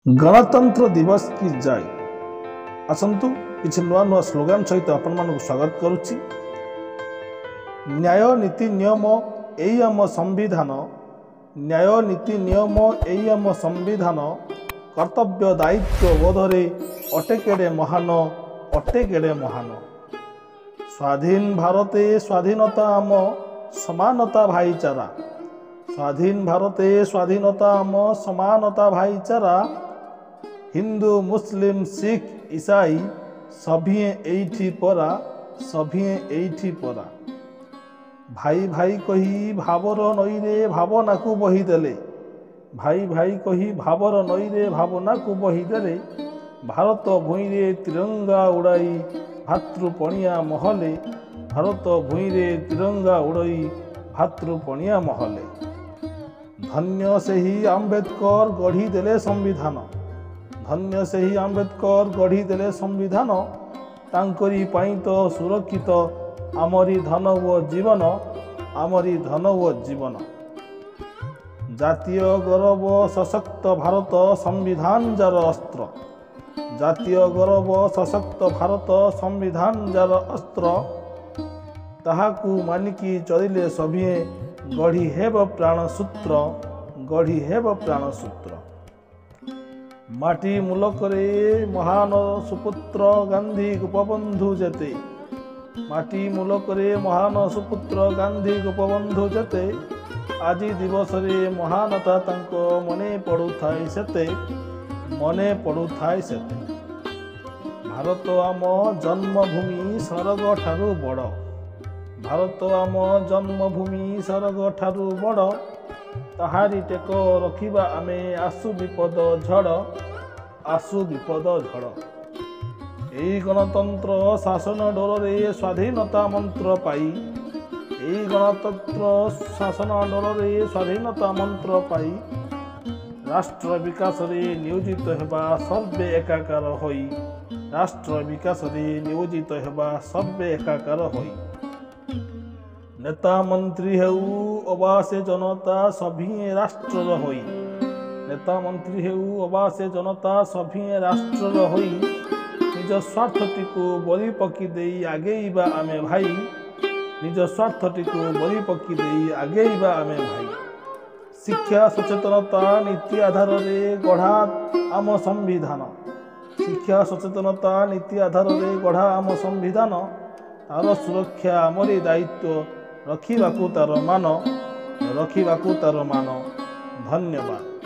गणतंत्र दिवस की जय। आसतु किसी नुआ नुआ स्लोगान सहित आपण स्वागत करुच्ची। न्याय नीति नियम एई आम संविधान, न्याय नीति नियम एई आम संविधान, कर्तव्य दायित्व बोधरे अटे केड़े महान, अटे केड़े महान। स्वाधीन भारते स्वाधीनता आम समानता भाईचारा, स्वाधीन भारते स्वाधीनता आम समानता भाईचारा। हिंदू मुस्लिम सिख ईसाई सभिए एठी परा, सभिए एठी परा। भाई भाई कही भावर नईरे भावना को बहीदेले, भाई भाई कही भावर नईरे भावना को बहीदेले। भारत भूईरे तिरंगा उड़ाई भातृपणिया महले, भारत भूईरे तिरंगा उड़ाई भातृपणिया महले। धन्य से ही आंबेडकर गढ़ी देले संविधान, धन्य से ही आंबेडकर गढ़ी देले संविधान। तांकरी पाई तो सुरक्षित आमरी धन व जीवन, आमरी धन व जीवन। जातीय गौरव सशक्त भारत संविधान जार अस्त्र, जातीय गौरव सशक्त भारत संविधान जार अस्त्र। ताहाकू मानिकी चलिले सभिए गढ़ी हेब प्राणसूत्र, गढ़ी हेब प्राणसूत्र। माटी मूलकरे महान सुपुत्र गांधी गोपबंधु जेते, माटी मूलकरे महान सुपुत्र गांधी गोपबंधु जेते। आजी दिवस रे महानता तांको मने पड़ुथाय सेते, मने पड़ुथाय सेते। भारत आम जन्मभूमि स्वर्ग ठारू बड़, भारत आम जन्मभूमि स्वर्ग ठारू बड़। ताहारी टेक रखिबा आमे आसु विपद झड़, आसु विपद झड़। एई गणतंत्र शासन डोरे स्वाधीनता मंत्र पाई, एई गणतंत्र शासन डोरे स्वाधीनता मंत्र पाई। राष्ट्र विकास रे नियोजित हेबा सर्वे एकाकार होई, राष्ट्र विकास रे नियोजित हेबा सर्वे एकाकार होई। नेता मंत्री हेउ अबासे जनता सभिए राष्ट्र होई, नेता मंत्री हेउ अबासे जनता सभिए राष्ट्र होई। निज स्वार्थटीकू बलि पकी देई आगेइबा आमे भाई, निज स्वार्थटीकू बलि पकी देई आगेइबा आमे भाई। शिक्षा सचेतनता नीति आधार रे गढ़ा आम संविधान, शिक्षा सचेतनता नीति आधार रे गढ़ा आम संविधान। तार सुरक्षा आमरी दायित्व, रखिबाकू तार मान, रखिबाकू तार मान। धन्यवाद।